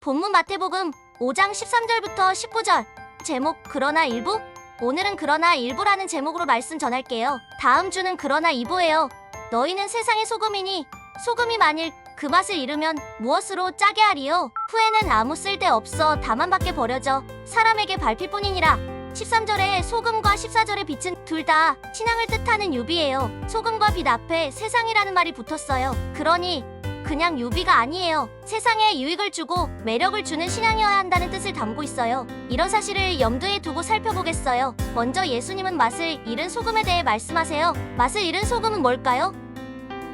본문 마태복음 5장 13절부터 19절. 제목 그러나 일부? 오늘은 그러나 일부라는 제목으로 말씀 전할게요. 다음 주는 그러나 이부예요. 너희는 세상의 소금이니 소금이 만일 그 맛을 잃으면 무엇으로 짜게 하리요? 후에는 아무 쓸데 없어 다만 밖에 버려져 사람에게 밟힐 뿐이니라. 13절의 소금과 14절의 빛은 둘 다 신앙을 뜻하는 유비예요. 소금과 빛 앞에 세상이라는 말이 붙었어요. 그러니 그냥 유비가 아니에요. 세상에 유익을 주고 매력을 주는 신앙이어야 한다는 뜻을 담고 있어요. 이런 사실을 염두에 두고 살펴보겠어요. 먼저 예수님은 맛을 잃은 소금에 대해 말씀하세요. 맛을 잃은 소금은 뭘까요?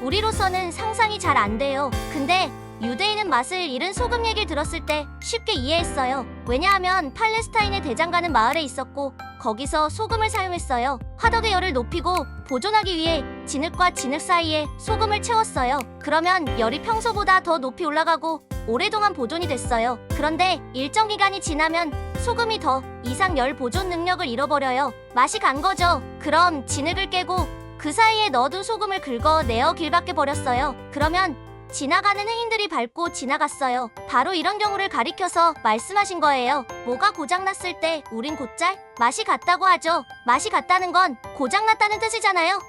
우리로서는 상상이 잘 안 돼요. 근데 유대인은 맛을 잃은 소금 얘기를 들었을 때 쉽게 이해했어요. 왜냐하면 팔레스타인의 대장가는 마을에 있었고 거기서 소금을 사용했어요. 화덕의 열을 높이고 보존하기 위해 진흙과 진흙 사이에 소금을 채웠어요. 그러면 열이 평소보다 더 높이 올라가고 오랫동안 보존이 됐어요. 그런데 일정 기간이 지나면 소금이 더 이상 열 보존 능력을 잃어버려요. 맛이 간 거죠. 그럼 진흙을 깨고 그 사이에 넣어둔 소금을 긁어내어 길밖에 버렸어요. 그러면 지나가는 행인들이 밟고 지나갔어요. 바로 이런 경우를 가리켜서 말씀하신 거예요. 뭐가 고장났을 때 우린 곧잘 맛이 갔다고 하죠. 맛이 갔다는 건 고장났다는 뜻이잖아요.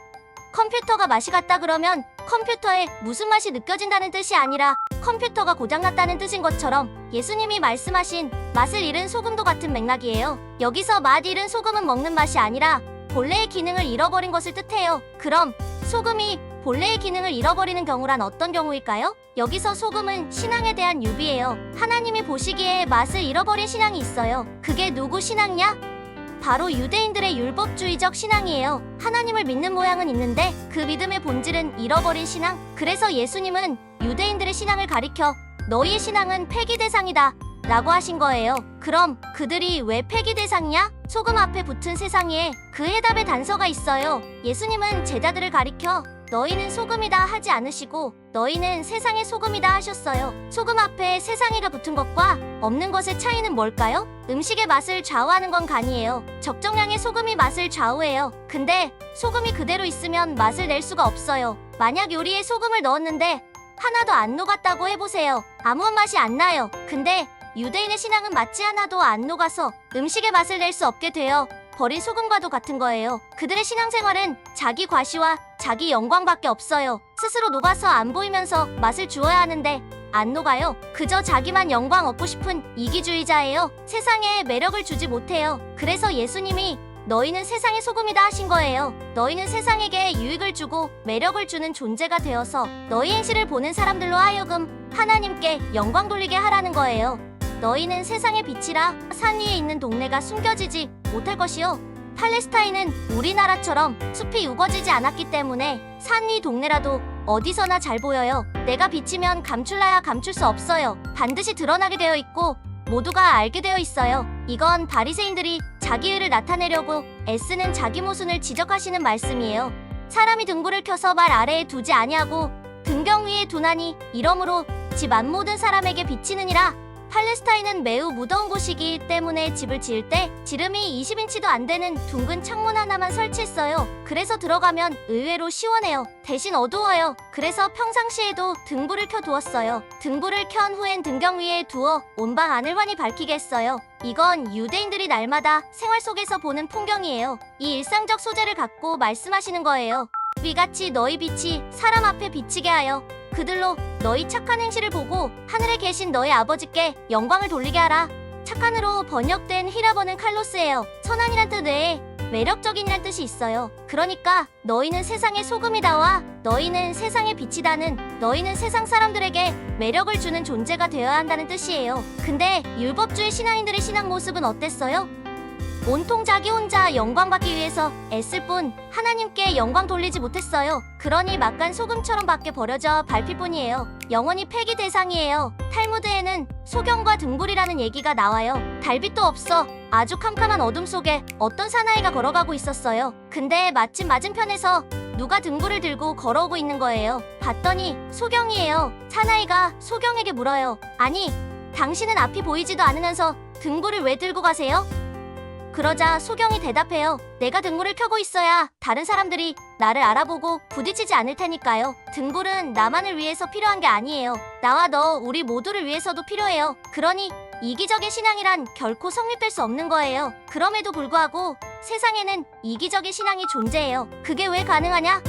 컴퓨터가 맛이 갔다 그러면 컴퓨터에 무슨 맛이 느껴진다는 뜻이 아니라 컴퓨터가 고장났다는 뜻인 것처럼 예수님이 말씀하신 맛을 잃은 소금도 같은 맥락이에요. 여기서 맛 잃은 소금은 먹는 맛이 아니라 본래의 기능을 잃어버린 것을 뜻해요. 그럼 소금이 본래의 기능을 잃어버리는 경우란 어떤 경우일까요? 여기서 소금은 신앙에 대한 유비예요. 하나님이 보시기에 맛을 잃어버린 신앙이 있어요. 그게 누구 신앙이냐? 바로 유대인들의 율법주의적 신앙이에요. 하나님을 믿는 모양은 있는데 그 믿음의 본질은 잃어버린 신앙. 그래서 예수님은 유대인들의 신앙을 가리켜 너희의 신앙은 폐기 대상이다 라고 하신 거예요. 그럼 그들이 왜 폐기 대상이냐? 소금 앞에 붙은 세상 위에 그 해답의 단서가 있어요. 예수님은 제자들을 가리켜 너희는 소금이다 하지 않으시고 너희는 세상의 소금이다 하셨어요. 소금 앞에 세상이가 붙은 것과 없는 것의 차이는 뭘까요? 음식의 맛을 좌우하는 건 간이에요. 적정량의 소금이 맛을 좌우해요. 근데 소금이 그대로 있으면 맛을 낼 수가 없어요. 만약 요리에 소금을 넣었는데 하나도 안 녹았다고 해보세요. 아무 맛이 안 나요. 근데 유대인의 신앙은 마치 하나도 안 녹아서 음식의 맛을 낼 수 없게 되어 버린 소금과도 같은 거예요. 그들의 신앙생활은 자기 과시와 자기 영광밖에 없어요. 스스로 녹아서 안 보이면서 맛을 주어야 하는데 안 녹아요. 그저 자기만 영광 얻고 싶은 이기주의자예요. 세상에 매력을 주지 못해요. 그래서 예수님이 너희는 세상의 소금이다 하신 거예요. 너희는 세상에게 유익을 주고 매력을 주는 존재가 되어서 너희 행실을 보는 사람들로 하여금 하나님께 영광 돌리게 하라는 거예요. 너희는 세상의 빛이라. 산 위에 있는 동네가 숨겨지지 못할 것이요. 팔레스타인은 우리나라처럼 숲이 우거지지 않았기 때문에 산 위 동네라도 어디서나 잘 보여요. 내가 비치면 감출라야 감출 수 없어요. 반드시 드러나게 되어 있고 모두가 알게 되어 있어요. 이건 바리새인들이 자기의를 나타내려고 애쓰는 자기 모순을 지적하시는 말씀이에요. 사람이 등불을 켜서 말 아래에 두지 아니하고 등경 위에 두나니 이러므로 집 안 모든 사람에게 비치느니라. 팔레스타인은 매우 무더운 곳이기 때문에 집을 지을 때 지름이 20인치도 안 되는 둥근 창문 하나만 설치했어요. 그래서 들어가면 의외로 시원해요. 대신 어두워요. 그래서 평상시에도 등불을 켜두었어요. 등불을 켠 후엔 등경 위에 두어 온 방 안을 환히 밝히게 했어요. 이건 유대인들이 날마다 생활 속에서 보는 풍경이에요. 이 일상적 소재를 갖고 말씀하시는 거예요. 위같이 너희 빛이 사람 앞에 비치게 하여 그들로 너희 착한 행실을 보고 하늘에 계신 너희 아버지께 영광을 돌리게 하라. 착한으로 번역된 히라버는 칼로스예요. 선한이란 뜻 외에 매력적인이란 뜻이 있어요. 그러니까 너희는 세상의 소금이다와 너희는 세상의 빛이다는 너희는 세상 사람들에게 매력을 주는 존재가 되어야 한다는 뜻이에요. 근데 율법주의 신앙인들의 신앙 모습은 어땠어요? 온통 자기 혼자 영광받기 위해서 애쓸 뿐 하나님께 영광 돌리지 못했어요. 그러니 막간 소금처럼 밖에 버려져 밟힐 뿐이에요. 영원히 폐기 대상이에요. 탈무드에는 소경과 등불이라는 얘기가 나와요. 달빛도 없어 아주 캄캄한 어둠 속에 어떤 사나이가 걸어가고 있었어요. 근데 마침 맞은편에서 누가 등불을 들고 걸어오고 있는 거예요. 봤더니 소경이에요. 사나이가 소경에게 물어요. 아니, 당신은 앞이 보이지도 않으면서 등불을 왜 들고 가세요? 그러자 소경이 대답해요. 내가 등불을 켜고 있어야 다른 사람들이 나를 알아보고 부딪히지 않을 테니까요. 등불은 나만을 위해서 필요한 게 아니에요. 나와 너, 우리 모두를 위해서도 필요해요. 그러니 이기적의 신앙이란 결코 성립될 수 없는 거예요. 그럼에도 불구하고 세상에는 이기적의 신앙이 존재해요. 그게 왜 가능하냐?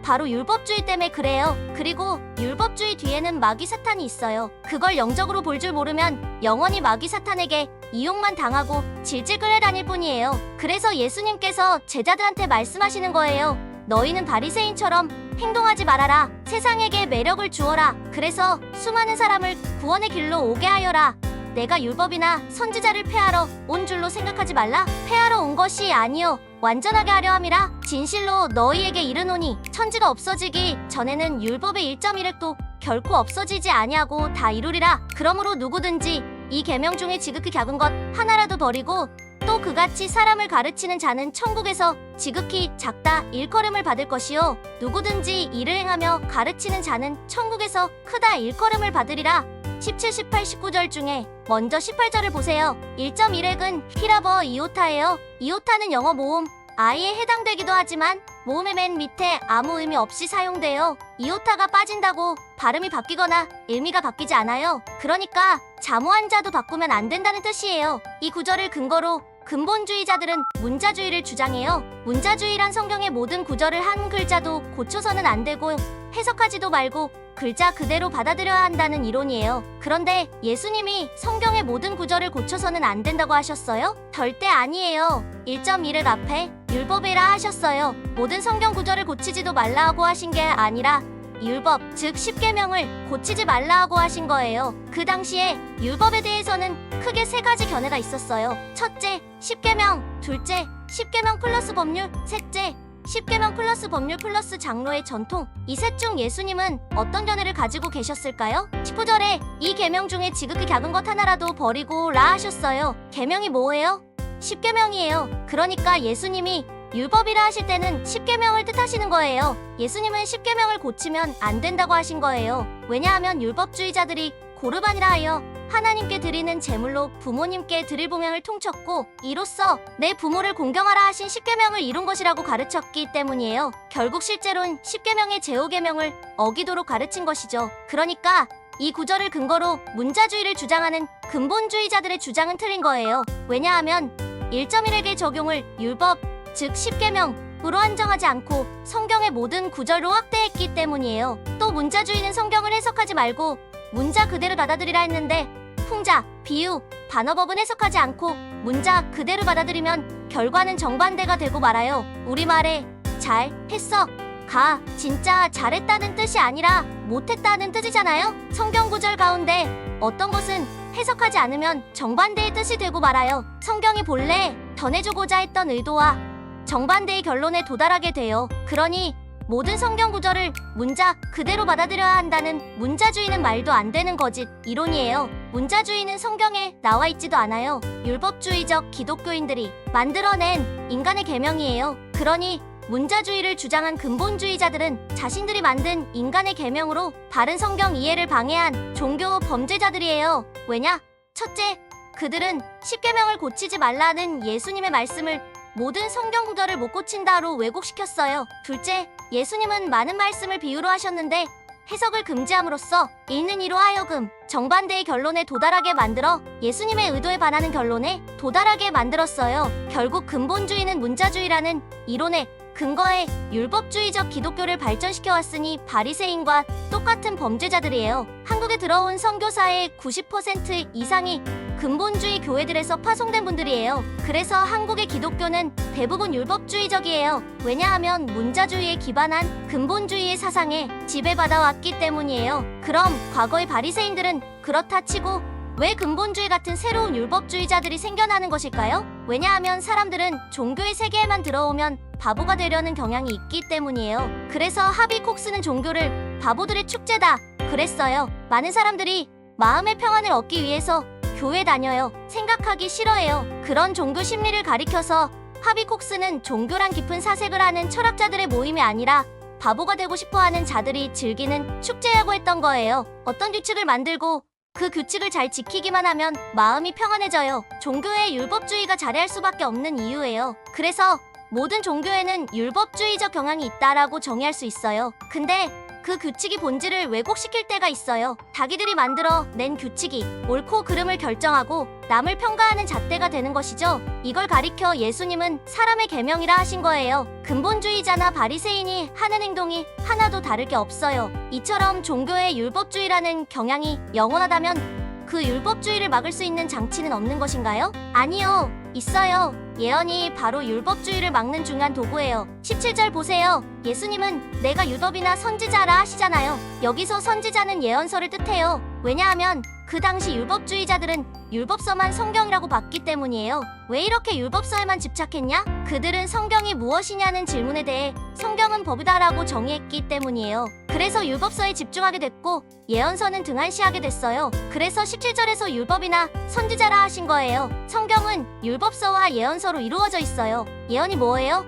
바로 율법주의 때문에 그래요. 그리고 율법주의 뒤에는 마귀 사탄이 있어요. 그걸 영적으로 볼 줄 모르면 영원히 마귀 사탄에게 이용만 당하고 질질 끌려다닐 뿐이에요. 그래서 예수님께서 제자들한테 말씀하시는 거예요. 너희는 바리새인처럼 행동하지 말아라. 세상에게 매력을 주어라. 그래서 수많은 사람을 구원의 길로 오게 하여라. 내가 율법이나 선지자를 폐하러 온 줄로 생각하지 말라. 폐하러 온 것이 아니요 완전하게 하려 함이라. 진실로 너희에게 이르노니 천지가 없어지기 전에는 율법의 1.1획도 결코 없어지지 아니하고 다 이루리라. 그러므로 누구든지 이 계명 중에 지극히 작은 것 하나라도 버리고 또 그같이 사람을 가르치는 자는 천국에서 지극히 작다 일컬음을 받을 것이요 누구든지 이를 행하며 가르치는 자는 천국에서 크다 일컬음을 받으리라. 17, 18, 19절 중에 먼저 18절을 보세요. 1.1획은 히라버 이오타예요. 이오타는 영어 모음 I에 해당되기도 하지만 모음의 맨 밑에 아무 의미 없이 사용돼요. 이오타가 빠진다고 발음이 바뀌거나 의미가 바뀌지 않아요. 그러니까 자모한 자도 바꾸면 안 된다는 뜻이에요. 이 구절을 근거로 근본주의자들은 문자주의를 주장해요. 문자주의란 성경의 모든 구절을 한 글자도 고쳐서는 안 되고 해석하지도 말고 글자 그대로 받아들여야 한다는 이론이에요. 그런데 예수님이 성경의 모든 구절을 고쳐서는 안 된다고 하셨어요? 절대 아니에요. 1.1획 앞에 율법이라 하셨어요. 모든 성경 구절을 고치지도 말라 고 하신 게 아니라 율법, 즉 10계명을 고치지 말라 고 하신 거예요. 그 당시에 율법에 대해서는 크게 세 가지 견해가 있었어요. 첫째, 10계명, 둘째, 10계명 플러스 법률, 셋째, 10계명 플러스 법률 플러스 장로의 전통. 이 셋 중 예수님은 어떤 견해를 가지고 계셨을까요? 19절에 이 계명 중에 지극히 작은 것 하나라도 버리고 라 하셨어요. 계명이 뭐예요? 10계명이에요. 그러니까 예수님이 율법이라 하실 때는 10계명을 뜻하시는 거예요. 예수님은 10계명을 고치면 안 된다고 하신 거예요. 왜냐하면 율법주의자들이 고르반이라 하여 하나님께 드리는 제물로 부모님께 드릴 봉양을 통쳤고 이로써 내 부모를 공경하라 하신 10계명을 이룬 것이라고 가르쳤기 때문이에요. 결국 실제로는 10계명의 제5계명을 어기도록 가르친 것이죠. 그러니까 이 구절을 근거로 문자주의를 주장하는 근본주의자들의 주장은 틀린 거예요. 왜냐하면 1.1획의 적용을 율법, 즉 10계명으로 한정하지 않고 성경의 모든 구절로 확대했기 때문이에요. 또 문자주의는 성경을 해석하지 말고 문자 그대로 받아들이라 했는데 풍자, 비유, 반어법은 해석하지 않고 문자 그대로 받아들이면 결과는 정반대가 되고 말아요. 우리말에 잘 했어, 가 진짜 잘했다는 뜻이 아니라 못했다는 뜻이잖아요. 성경 구절 가운데 어떤 것은 해석하지 않으면 정반대의 뜻이 되고 말아요. 성경이 본래 전해주고자 했던 의도와 정반대의 결론에 도달하게 돼요. 그러니 모든 성경 구절을 문자 그대로 받아들여야 한다는 문자주의는 말도 안 되는 거짓 이론이에요. 문자주의는 성경에 나와 있지도 않아요. 율법주의적 기독교인들이 만들어낸 인간의 계명이에요. 그러니 문자주의를 주장한 근본주의자들은 자신들이 만든 인간의 계명으로 바른 성경 이해를 방해한 종교 범죄자들이에요. 왜냐? 첫째, 그들은 10계명을 고치지 말라는 예수님의 말씀을 모든 성경 구절을 못 고친다로 왜곡시켰어요. 둘째, 예수님은 많은 말씀을 비유로 하셨는데 해석을 금지함으로써 읽는 이로 하여금 정반대의 결론에 도달하게 만들어 예수님의 의도에 반하는 결론에 도달하게 만들었어요. 결국 근본주의는 문자주의라는 이론에 근거해 율법주의적 기독교를 발전시켜왔으니 바리새인과 똑같은 범죄자들이에요. 한국에 들어온 선교사의 90% 이상이 근본주의 교회들에서 파송된 분들이에요. 그래서 한국의 기독교는 대부분 율법주의적이에요. 왜냐하면 문자주의에 기반한 근본주의의 사상에 지배받아왔기 때문이에요. 그럼 과거의 바리새인들은 그렇다 치고 왜 근본주의 같은 새로운 율법주의자들이 생겨나는 것일까요? 왜냐하면 사람들은 종교의 세계에만 들어오면 바보가 되려는 경향이 있기 때문이에요. 그래서 하비 콕스는 종교를 바보들의 축제다 그랬어요. 많은 사람들이 마음의 평안을 얻기 위해서 교회 다녀요. 생각하기 싫어해요. 그런 종교 심리를 가리켜서 하비 콕스는 종교란 깊은 사색을 하는 철학자들의 모임이 아니라 바보가 되고 싶어하는 자들이 즐기는 축제라고 했던 거예요. 어떤 규칙을 만들고 그 규칙을 잘 지키기만 하면 마음이 평안해져요. 종교의 율법주의가 자리할 수밖에 없는 이유예요. 그래서 모든 종교에는 율법주의적 경향이 있다라고 정의할 수 있어요. 근데 그 규칙이 본질을 왜곡시킬 때가 있어요. 자기들이 만들어 낸 규칙이 옳고 그름을 결정하고 남을 평가하는 잣대가 되는 것이죠. 이걸 가리켜 예수님은 사람의 계명이라 하신 거예요. 근본주의자나 바리새인이 하는 행동이 하나도 다를 게 없어요. 이처럼 종교의 율법주의라는 경향이 영원하다면 그 율법주의를 막을 수 있는 장치는 없는 것인가요? 아니요, 있어요. 예언이 바로 율법주의를 막는 중요한 도구예요. 17절 보세요. 예수님은 내가 율법이나 선지자라 하시잖아요. 여기서 선지자는 예언서를 뜻해요. 왜냐하면 그 당시 율법주의자들은 율법서만 성경이라고 봤기 때문이에요. 왜 이렇게 율법서에만 집착했냐? 그들은 성경이 무엇이냐는 질문에 대해 성경은 법이다라고 정의했기 때문이에요. 그래서 율법서에 집중하게 됐고 예언서는 등한시하게 됐어요. 그래서 17절에서 율법이나 선지자라 하신 거예요. 성경은 율법서와 예언서로 이루어져 있어요. 예언이 뭐예요?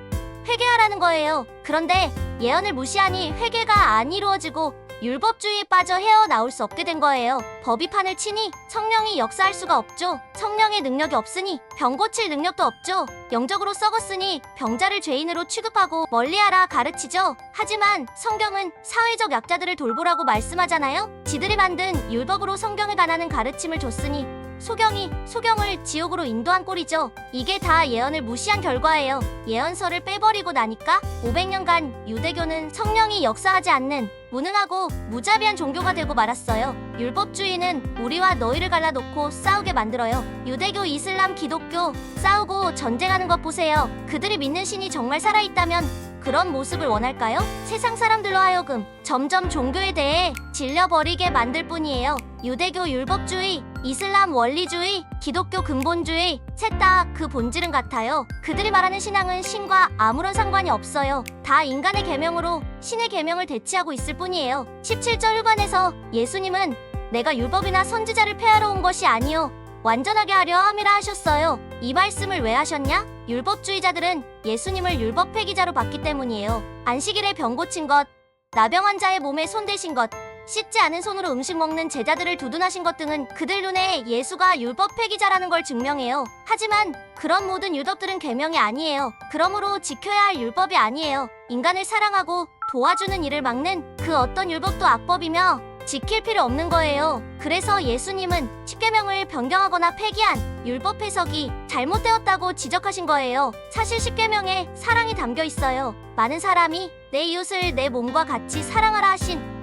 회개하라는 거예요. 그런데 예언을 무시하니 회개가 안 이루어지고 율법주의에 빠져 헤어나올 수 없게 된 거예요. 법이 판을 치니 성령이 역사할 수가 없죠. 성령의 능력이 없으니 병 고칠 능력도 없죠. 영적으로 썩었으니 병자를 죄인으로 취급하고 멀리하라 가르치죠. 하지만 성경은 사회적 약자들을 돌보라고 말씀하잖아요. 지들이 만든 율법으로 성경에 관한 가르침을 줬으니 소경을 지옥으로 인도한 꼴이죠. 이게 다 예언을 무시한 결과예요. 예언서를 빼버리고 나니까 500년간 유대교는 성령이 역사하지 않는 무능하고 무자비한 종교가 되고 말았어요. 율법주의는 우리와 너희를 갈라놓고 싸우게 만들어요. 유대교, 이슬람, 기독교 싸우고 전쟁하는 것 보세요. 그들이 믿는 신이 정말 살아있다면 그런 모습을 원할까요? 세상 사람들로 하여금 점점 종교에 대해 질려버리게 만들 뿐이에요. 유대교 율법주의, 이슬람 원리주의, 기독교 근본주의 셋 다 그 본질은 같아요. 그들이 말하는 신앙은 신과 아무런 상관이 없어요. 다 인간의 계명으로 신의 계명을 대체하고 있을 뿐이에요. 17절 후반에서 예수님은 내가 율법이나 선지자를 폐하러 온 것이 아니요 완전하게 하려 함이라 하셨어요. 이 말씀을 왜 하셨냐? 율법주의자들은 예수님을 율법 폐기자로 봤기 때문이에요. 안식일에 병 고친 것, 나병 환자의 몸에 손 대신 것, 씻지 않은 손으로 음식 먹는 제자들을 두둔하신 것 등은 그들 눈에 예수가 율법 폐기자라는 걸 증명해요. 하지만 그런 모든 율법들은 계명이 아니에요. 그러므로 지켜야 할 율법이 아니에요. 인간을 사랑하고 도와주는 일을 막는 그 어떤 율법도 악법이며 지킬 필요 없는 거예요. 그래서 예수님은 십계명을 변경하거나 폐기한 율법 해석이 잘못되었다고 지적하신 거예요. 사실 십계명에 사랑이 담겨 있어요. 많은 사람이 내 이웃을 내 몸과 같이 사랑하라 하신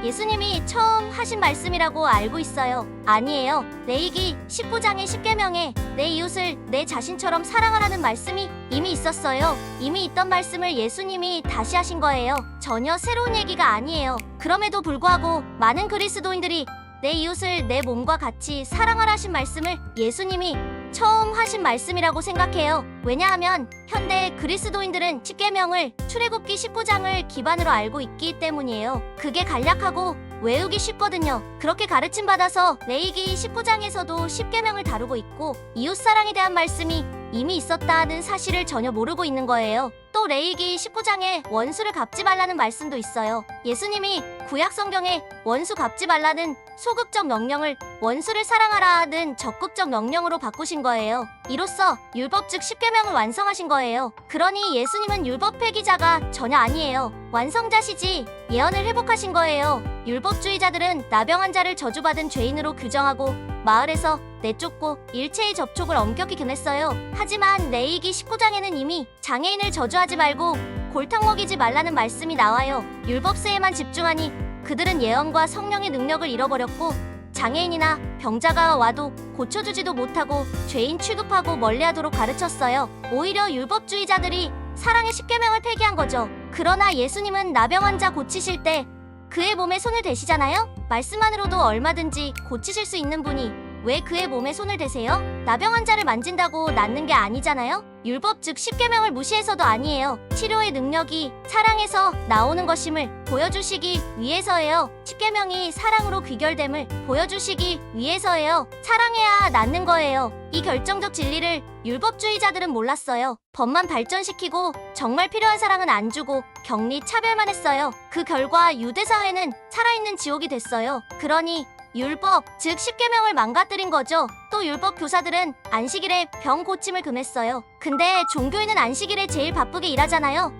예수님이 처음 하신 말씀이라고 알고 있어요. 아니에요. 레위기 19장의 십계명에 내 이웃을 내 자신처럼 사랑하라는 말씀이 이미 있었어요. 이미 있던 말씀을 예수님이 다시 하신 거예요. 전혀 새로운 얘기가 아니에요. 그럼에도 불구하고 많은 그리스도인들이 내 이웃을 내 몸과 같이 사랑하라 하신 말씀을 예수님이 처음 하신 말씀이라고 생각해요. 왜냐하면 현대 그리스도인들은 십계명을 출애굽기 19장을 기반으로 알고 있기 때문이에요. 그게 간략하고 외우기 쉽거든요. 그렇게 가르침 받아서 레위기 19장에서도 십계명을 다루고 있고 이웃사랑에 대한 말씀이 이미 있었다는 사실을 전혀 모르고 있는 거예요. 또 레위기 19장에 원수를 갚지 말라는 말씀도 있어요. 예수님이 구약 성경에 원수 갚지 말라는 소극적 명령을 원수를 사랑하라는 적극적 명령으로 바꾸신 거예요. 이로써 율법 즉 십계명을 완성하신 거예요. 그러니 예수님은 율법 폐기자가 전혀 아니에요. 완성자시지 예언을 회복하신 거예요. 율법주의자들은 나병 환자를 저주받은 죄인으로 규정하고 마을에서 내쫓고 일체의 접촉을 엄격히 금했어요. 하지만 레위기 19장에는 이미 장애인을 저주하지 말고 골탕 먹이지 말라는 말씀이 나와요. 율법서에만 집중하니 그들은 예언과 성령의 능력을 잃어버렸고 장애인이나 병자가 와도 고쳐주지도 못하고 죄인 취급하고 멀리하도록 가르쳤어요. 오히려 율법주의자들이 사랑의 십계명을 폐기한 거죠. 그러나 예수님은 나병 환자 고치실 때 그의 몸에 손을 대시잖아요? 말씀만으로도 얼마든지 고치실 수 있는 분이 왜 그의 몸에 손을 대세요? 나병 환자를 만진다고 낫는 게 아니잖아요? 율법 즉 십계명을 무시해서도 아니에요. 치료의 능력이 사랑에서 나오는 것임을 보여주시기 위해서예요. 십계명이 사랑으로 귀결됨을 보여주시기 위해서예요. 사랑해야 낫는 거예요. 이 결정적 진리를 율법주의자들은 몰랐어요. 법만 발전시키고 정말 필요한 사랑은 안 주고 격리 차별만 했어요. 그 결과 유대사회는 살아있는 지옥이 됐어요. 그러니 율법, 즉 10계명을 망가뜨린 거죠. 또 율법 교사들은 안식일에 병 고침을 금했어요. 근데 종교인은 안식일에 제일 바쁘게 일하잖아요.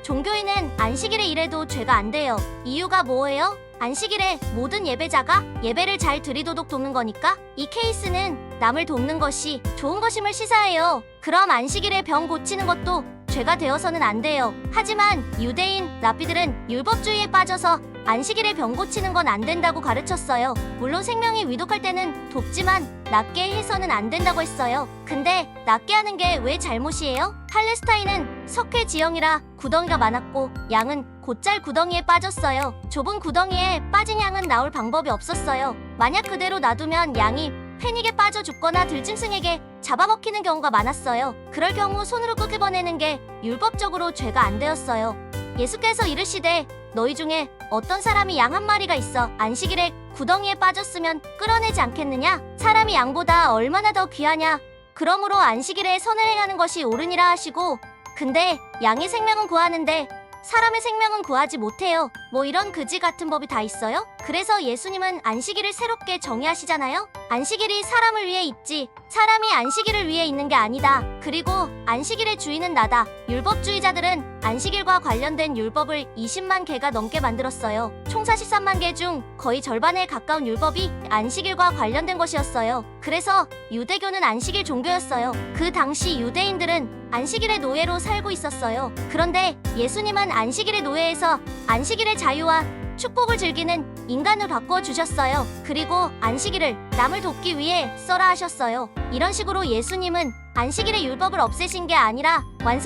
종교인은 안식일에 일해도 죄가 안 돼요. 이유가 뭐예요? 안식일에 모든 예배자가 예배를 잘 드리도록 돕는 거니까. 이 케이스는 남을 돕는 것이 좋은 것임을 시사해요. 그럼 안식일에 병 고치는 것도 죄가 되어서는 안 돼요. 하지만 유대인 랍비들은 율법주의에 빠져서 안식일에 병 고치는 건 안 된다고 가르쳤어요. 물론 생명이 위독할 때는 돕지만 낫게 해서는 안 된다고 했어요. 근데 낫게 하는 게 왜 잘못이에요? 팔레스타인은 석회 지형이라 구덩이가 많았고 양은 곧잘 구덩이에 빠졌어요. 좁은 구덩이에 빠진 양은 나올 방법이 없었어요. 만약 그대로 놔두면 양이 패닉에 빠져 죽거나 들짐승에게 잡아먹히는 경우가 많았어요. 그럴 경우 손으로 끄집어내는 게 율법적으로 죄가 안 되었어요. 예수께서 이르시되 너희 중에 어떤 사람이 양 한 마리가 있어 안식일에 구덩이에 빠졌으면 끌어내지 않겠느냐? 사람이 양보다 얼마나 더 귀하냐? 그러므로 안식일에 선을 행하는 것이 옳으니라 하시고, 근데 양의 생명은 구하는데 사람의 생명은 구하지 못해요. 뭐 이런 그지 같은 법이 다 있어요? 그래서 예수님은 안식일을 새롭게 정의하시잖아요. 안식일이 사람을 위해 있지 사람이 안식일을 위해 있는 게 아니다. 그리고 안식일의 주인은 나다. 율법주의자들은 안식일과 관련된 율법을 20만 개가 넘게 만들었어요. 총 43만 개 중 거의 절반에 가까운 율법이 안식일과 관련된 것이었어요. 그래서 유대교는 안식일 종교였어요. 그 당시 유대인들은 안식일의 노예로 살고 있었어요. 그런데 예수님은 안식일의 노예에서 안식일의 자유와 축복을 즐기는 인간을 바꿔주셨어요. 그리고 안식일을 남을 돕기 위해 써라 하셨어요. 이런 식으로 예수님은 안식일의 율법을 없애신 게 아니라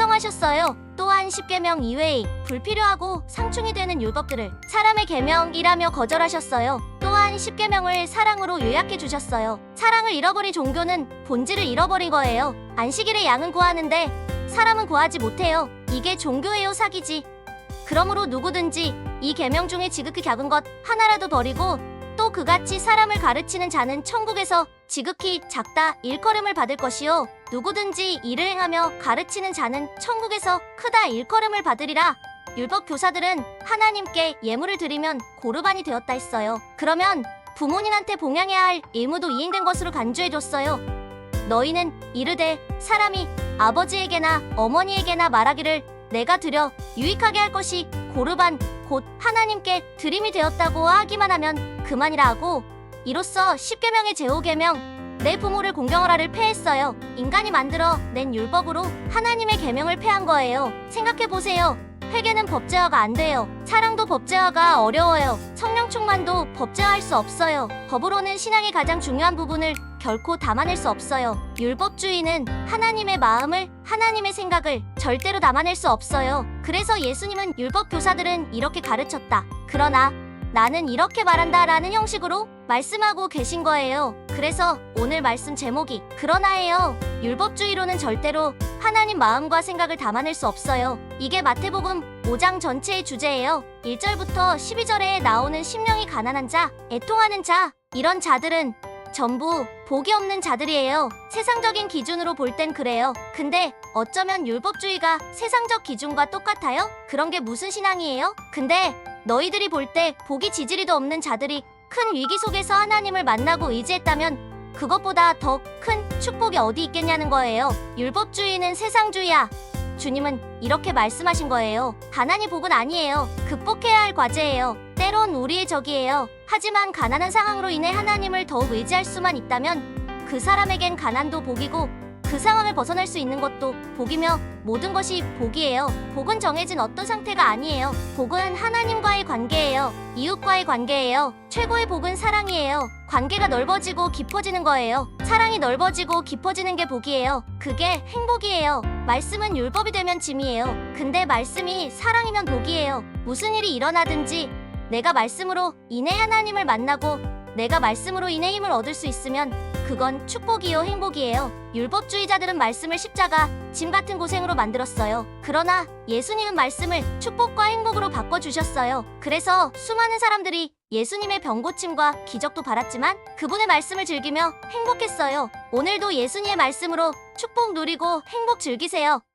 완성하셨어요. 또한 10계명 이외의 불필요하고 상충이 되는 율법들을 사람의 계명이라며 거절하셨어요. 또한 10계명을 사랑으로 요약해 주셨어요. 사랑을 잃어버린 종교는 본질을 잃어버린 거예요. 안식일에 양은 구하는데 사람은 구하지 못해요. 이게 종교예요, 사기지. 그러므로 누구든지 이 계명 중에 지극히 작은 것 하나라도 버리고 또 그같이 사람을 가르치는 자는 천국에서 지극히 작다 일컬음을 받을 것이요 누구든지 이를 행하며 가르치는 자는 천국에서 크다 일컬음을 받으리라. 율법 교사들은 하나님께 예물을 드리면 고르반이 되었다 했어요. 그러면 부모님한테 봉양해야 할 의무도 이행된 것으로 간주해줬어요. 너희는 이르되 사람이 아버지에게나 어머니에게나 말하기를 내가 드려 유익하게 할 것이 고르반 곧 하나님께 드림이 되었다고 하기만 하면 그만이라 하고 이로써 10계명의 제5계명 내 부모를 공경하라를 폐했어요. 인간이 만들어 낸 율법으로 하나님의 계명을 폐한 거예요. 생각해보세요. 회개는 법제화가 안 돼요. 사랑도 법제화가 어려워요. 성령 충만도 법제화할 수 없어요. 법으로는 신앙의 가장 중요한 부분을 결코 담아낼 수 없어요. 율법주의는 하나님의 마음을, 하나님의 생각을 절대로 담아낼 수 없어요. 그래서 예수님은 율법 교사들은 이렇게 가르쳤다. 그러나 나는 이렇게 말한다 라는 형식으로 말씀하고 계신 거예요. 그래서 오늘 말씀 제목이 그러나예요. 율법주의로는 절대로 하나님 마음과 생각을 담아낼 수 없어요. 이게 마태복음 5장 전체의 주제예요. 1절부터 12절에 나오는 심령이 가난한 자, 애통하는 자, 이런 자들은 전부 복이 없는 자들이에요. 세상적인 기준으로 볼 땐 그래요. 근데 어쩌면 율법주의가 세상적 기준과 똑같아요? 그런 게 무슨 신앙이에요? 근데 너희들이 볼 때 복이 지지리도 없는 자들이 큰 위기 속에서 하나님을 만나고 의지했다면 그것보다 더 큰 축복이 어디 있겠냐는 거예요. 율법주의는 세상주의야. 주님은 이렇게 말씀하신 거예요. 가난이 복은 아니에요. 극복해야 할 과제예요. 때론 우리의 적이에요. 하지만 가난한 상황으로 인해 하나님을 더욱 의지할 수만 있다면 그 사람에겐 가난도 복이고 그 상황을 벗어날 수 있는 것도 복이며 모든 것이 복이에요. 복은 정해진 어떤 상태가 아니에요. 복은 하나님과의 관계예요. 이웃과의 관계예요. 최고의 복은 사랑이에요. 관계가 넓어지고 깊어지는 거예요. 사랑이 넓어지고 깊어지는 게 복이에요. 그게 행복이에요. 말씀은 율법이 되면 짐이에요. 근데 말씀이 사랑이면 복이에요. 무슨 일이 일어나든지 내가 말씀으로 인해 하나님을 만나고 내가 말씀으로 인해 힘을 얻을 수 있으면 그건 축복이요 행복이에요. 율법주의자들은 말씀을 십자가, 짐 같은 고생으로 만들었어요. 그러나 예수님은 말씀을 축복과 행복으로 바꿔주셨어요. 그래서 수많은 사람들이 예수님의 병고침과 기적도 받았지만 그분의 말씀을 즐기며 행복했어요. 오늘도 예수님의 말씀으로 축복 누리고 행복 즐기세요.